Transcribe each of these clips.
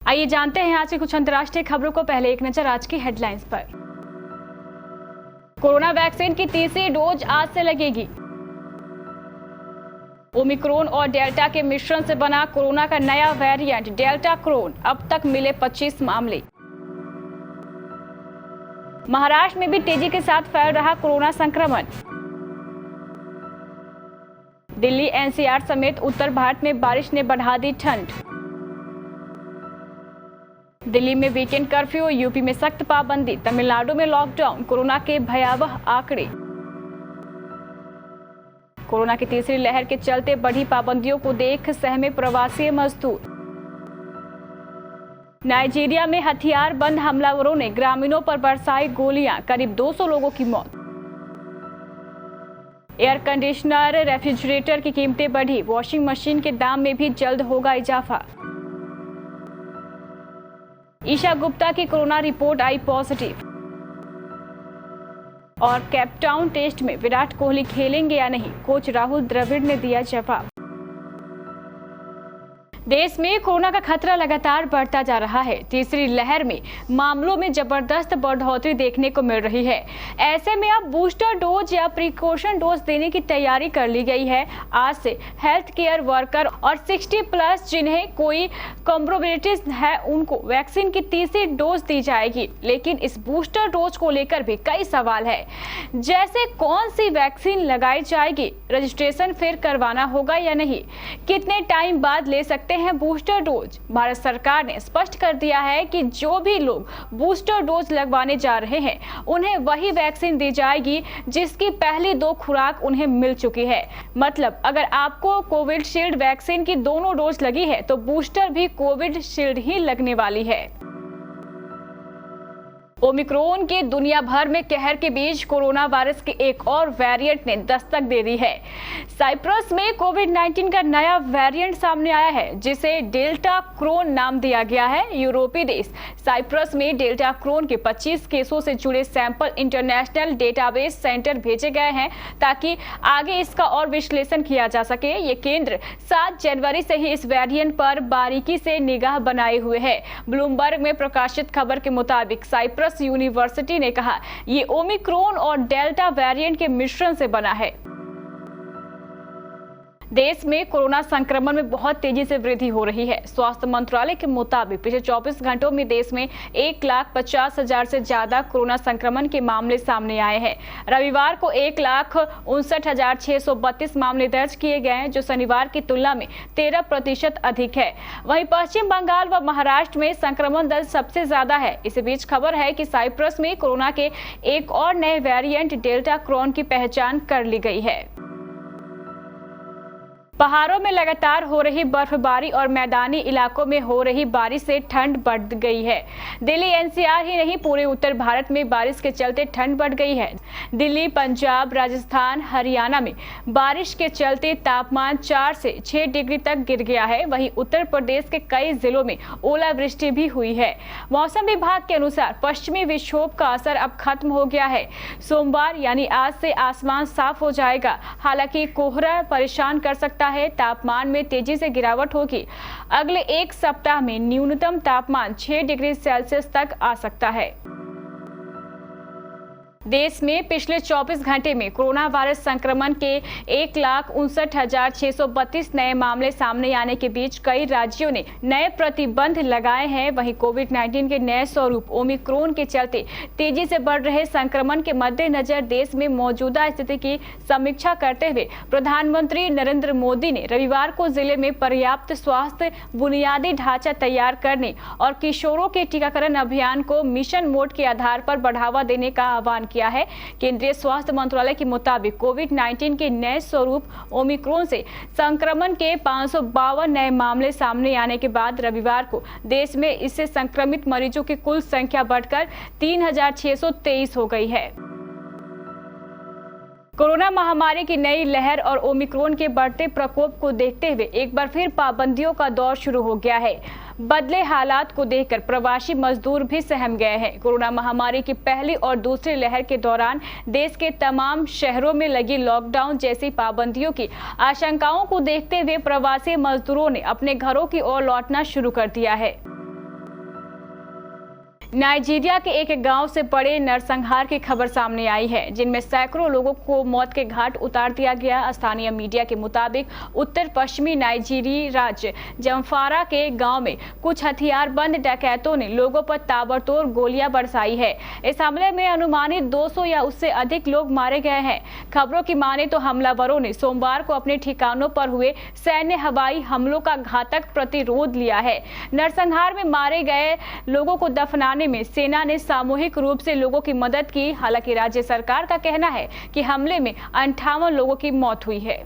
आइए जानते हैं आज की कुछ अंतर्राष्ट्रीय खबरों को। पहले एक नजर आज की हेडलाइंस पर। कोरोना वैक्सीन की तीसरी डोज आज से लगेगी। ओमिक्रॉन और डेल्टा के मिश्रण से बना कोरोना का नया वेरिएंट डेल्टा क्रोन, अब तक मिले 25 मामले। महाराष्ट्र में भी तेजी के साथ फैल रहा कोरोना संक्रमण। दिल्ली एनसीआर समेत उत्तर भारत में बारिश ने बढ़ा दी ठंड। दिल्ली में वीकेंड कर्फ्यू, यूपी में सख्त पाबंदी, तमिलनाडु में लॉकडाउन, कोरोना के भयावह आंकड़े। कोरोना की तीसरी लहर के चलते बढ़ी पाबंदियों को देख सहमे प्रवासी मजदूर। नाइजीरिया में हथियार बंद हमलावरों ने ग्रामीणों पर बरसाई गोलियां, करीब 200 लोगों की मौत। एयर कंडीशनर, रेफ्रिजरेटर की कीमतें बढ़ी, वॉशिंग मशीन के दाम में भी जल्द होगा इजाफा। ईशा गुप्ता की कोरोना रिपोर्ट आई पॉजिटिव। और केपटाउन टेस्ट में विराट कोहली खेलेंगे या नहीं, कोच राहुल द्रविड़ ने दिया जवाब। देश में कोरोना का खतरा लगातार बढ़ता जा रहा है। तीसरी लहर में मामलों में जबरदस्त बढ़ोतरी देखने को मिल रही है। ऐसे में अब बूस्टर डोज या प्रिकॉशन डोज देने की तैयारी कर ली गई है। आज से हेल्थ केयर वर्कर और 60+ जिन्हें कोई कॉम्प्रोबिलिटीज है उनको वैक्सीन की तीसरी डोज दी जाएगी। लेकिन इस बूस्टर डोज को लेकर भी कई सवाल है, जैसे कौन सी वैक्सीन लगाई जाएगी, रजिस्ट्रेशन फिर करवाना होगा या नहीं, कितने टाइम बाद ले सकते हैं बूस्टर डोज। भारत सरकार ने स्पष्ट कर दिया है कि जो भी लोग बूस्टर डोज लगवाने जा रहे हैं उन्हें वही वैक्सीन दी जाएगी जिसकी पहली 2 खुराक उन्हें मिल चुकी है। मतलब अगर आपको कोविशील्ड वैक्सीन की दोनों डोज लगी है तो बूस्टर भी कोविशील्ड ही लगने वाली है। ओमिक्रॉन के दुनिया भर में कहर के बीच कोरोना वायरस के एक और वेरिएंट ने दस्तक दे दी है। साइप्रस में कोविड-19 का नया वेरिएंट सामने आया है जिसे डेल्टा क्रोन नाम दिया गया है। यूरोपीय देश साइप्रस में डेल्टा क्रोन के 25 केसों से जुड़े सैंपल इंटरनेशनल डेटाबेस सेंटर भेजे गए हैं ताकि आगे इसका और विश्लेषण किया जा सके। ये केंद्र 7 जनवरी से ही इस वेरिएंट पर बारीकी से निगाह बनाए हुए है। ब्लूमबर्ग में प्रकाशित खबर के मुताबिक साइप्रस यूनिवर्सिटी ने कहा ये ओमिक्रॉन और डेल्टा वेरिएंट के मिश्रण से बना है। देश में कोरोना संक्रमण में बहुत तेजी से वृद्धि हो रही है। स्वास्थ्य मंत्रालय के मुताबिक पिछले 24 घंटों में देश में 1,50,000 से ज्यादा कोरोना संक्रमण के मामले सामने आए हैं। रविवार को 1,59,632 मामले दर्ज किए गए हैं, जो शनिवार की तुलना में 13% अधिक है। वहीं पश्चिम बंगाल व महाराष्ट्र में संक्रमण दर सबसे ज्यादा है। इसी बीच खबर है कि साइप्रस में कोरोना के एक और नए वेरिएंट डेल्टा क्रोन की पहचान कर ली गई है। पहाड़ों में लगातार हो रही बर्फबारी और मैदानी इलाकों में हो रही बारिश से ठंड बढ़ गई है। दिल्ली एनसीआर ही नहीं, पूरे उत्तर भारत में बारिश के चलते ठंड बढ़ गई है। दिल्ली, पंजाब, राजस्थान, हरियाणा में बारिश के चलते तापमान 4 से 6 डिग्री तक गिर गया है। वहीं उत्तर प्रदेश के कई जिलों में ओलावृष्टि भी हुई है। मौसम विभाग के अनुसार पश्चिमी विक्षोभ का असर अब खत्म हो गया है। सोमवार यानी आज से आसमान साफ हो जाएगा। हालांकि कोहरा परेशान कर सकता है। तापमान में तेजी से गिरावट होगी। अगले एक सप्ताह में न्यूनतम तापमान 6 डिग्री सेल्सियस तक आ सकता है। देश में पिछले 24 घंटे में कोरोना वायरस संक्रमण के 1,59,632 नए मामले सामने आने के बीच कई राज्यों ने नए प्रतिबंध लगाए हैं। वहीं कोविड-19 के नए स्वरूप ओमिक्रॉन के चलते तेजी से बढ़ रहे संक्रमण के मद्देनजर देश में मौजूदा स्थिति की समीक्षा करते हुए प्रधानमंत्री नरेंद्र मोदी ने रविवार को जिले में पर्याप्त स्वास्थ्य बुनियादी ढांचा तैयार करने और किशोरों के टीकाकरण अभियान को मिशन मोड के आधार पर बढ़ावा देने का आह्वान किया है। केंद्रीय स्वास्थ्य मंत्रालय के मुताबिक कोविड-19 के नए स्वरूप ओमिक्रॉन से संक्रमण के 552 नए मामले सामने आने के बाद रविवार को देश में इससे संक्रमित मरीजों की कुल संख्या बढ़कर 3,623 हो गई है। कोरोना महामारी की नई लहर और ओमिक्रॉन के बढ़ते प्रकोप को देखते हुए एक बार फिर पाबंदियों का दौर शुरू हो गया है। बदले हालात को देखकर प्रवासी मजदूर भी सहम गए हैं। कोरोना महामारी की पहली और दूसरी लहर के दौरान देश के तमाम शहरों में लगी लॉकडाउन जैसी पाबंदियों की आशंकाओं को देखते हुए प्रवासी मजदूरों ने अपने घरों की ओर लौटना शुरू कर दिया है। नाइजीरिया के एक गांव से बड़े नरसंहार की खबर सामने आई है, जिनमें सैकड़ों लोगों को मौत के घाट उतार दिया गया। स्थानीय मीडिया के मुताबिक उत्तर पश्चिमी नाइजीरी राज्य जमफारा के गांव में कुछ हथियारबंद डकैतों ने लोगों पर ताबड़तोड़ गोलियां बरसाई है। इस हमले में अनुमानित 200 या उससे अधिक लोग मारे गए हैं। खबरों की माने तो हमलावरों ने सोमवार को अपने ठिकानों पर हुए सैन्य हवाई हमलों का घातक प्रतिरोध लिया है। नरसंहार में मारे गए लोगों को दफनाने में सेना ने सामूहिक रूप से लोगों की मदद की। हालांकि राज्य सरकार का कहना है कि हमले में 58 लोगों की मौत हुई है।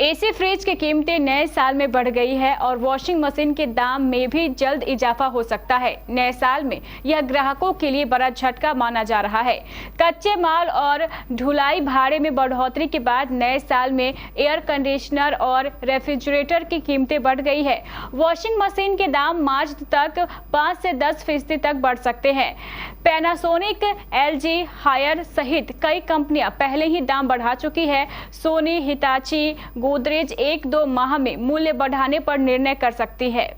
एसी फ्रिज की कीमतें नए साल में बढ़ गई है और वॉशिंग मशीन के दाम में भी जल्द इजाफा हो सकता है। नए साल में यह ग्राहकों के लिए बड़ा झटका माना जा रहा है। कच्चे माल और ढुलाई भाड़े में बढ़ोतरी के बाद नए साल में एयर कंडीशनर और रेफ्रिजरेटर की कीमतें बढ़ गई है। वॉशिंग मशीन के दाम मार्च तक 5 से 10% तक बढ़ सकते हैं। पैनासोनिक, एलजी, हायर सहित कई कंपनियां पहले ही दाम बढ़ा चुकी है। सोनी, हिताची, गोदरेज 1-2 माह में मूल्य बढ़ाने पर निर्णय कर सकती है।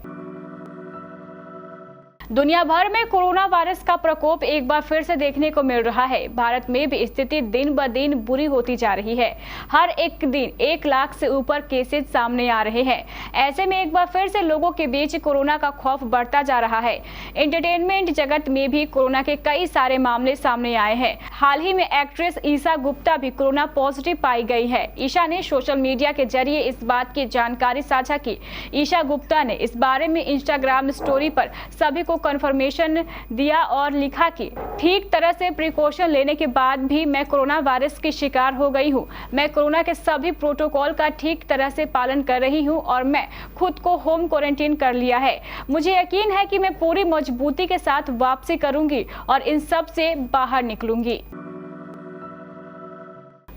दुनिया भर में कोरोना वायरस का प्रकोप एक बार फिर से देखने को मिल रहा है। भारत में भी स्थिति दिन ब दिन बुरी होती जा रही है। हर एक दिन 1 लाख से ऊपर केसेस सामने आ रहे हैं। ऐसे में एक बार फिर से लोगों के बीच कोरोना का खौफ बढ़ता जा रहा है। एंटरटेनमेंट जगत में भी कोरोना के कई सारे मामले सामने आए हैं। हाल ही में एक्ट्रेस ईशा गुप्ता भी कोरोना पॉजिटिव पाई गई है। ईशा ने सोशल मीडिया के जरिए इस बात की जानकारी साझा की। ईशा गुप्ता ने इस बारे में इंस्टाग्राम स्टोरी पर सभी को कंफर्मेशन दिया और लिखा कि ठीक तरह से प्रिकॉशन लेने के बाद भी मैं कोरोना वायरस की शिकार हो गई हूं। मैं कोरोना के सभी प्रोटोकॉल का ठीक तरह से पालन कर रही हूं और मैं खुद को होम क्वारंटीन कर लिया है। मुझे यकीन है कि मैं पूरी मजबूती के साथ वापसी करूंगी और इन सब से बाहर निकलूंगी।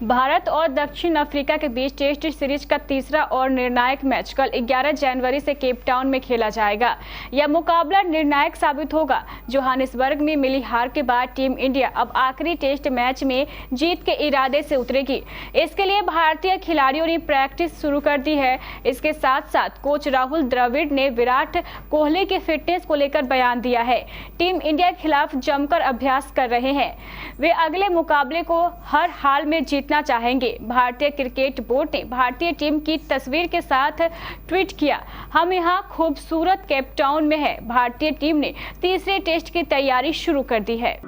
भारत और दक्षिण अफ्रीका के बीच टेस्ट सीरीज का तीसरा और निर्णायक मैच कल 11 जनवरी से केप टाउन में खेला जाएगा। यह मुकाबला निर्णायक साबित होगा। जोहानिसबर्ग में मिली हार के बाद टीम इंडिया अब आखिरी टेस्ट मैच में जीत के इरादे से उतरेगी। इसके लिए भारतीय खिलाड़ियों ने प्रैक्टिस शुरू कर दी है। इसके साथ साथ कोच राहुल द्रविड़ ने विराट कोहली की फिटनेस को लेकर बयान दिया है। टीम इंडिया के खिलाफ जमकर अभ्यास कर रहे हैं। वे अगले मुकाबले को हर हाल में जीतना चाहेंगे। भारतीय क्रिकेट बोर्ड ने भारतीय टीम की तस्वीर के साथ ट्वीट किया, हम यहाँ खूबसूरत केप टाउन में है। भारतीय टीम ने तीसरे टेस्ट की तैयारी शुरू कर दी है।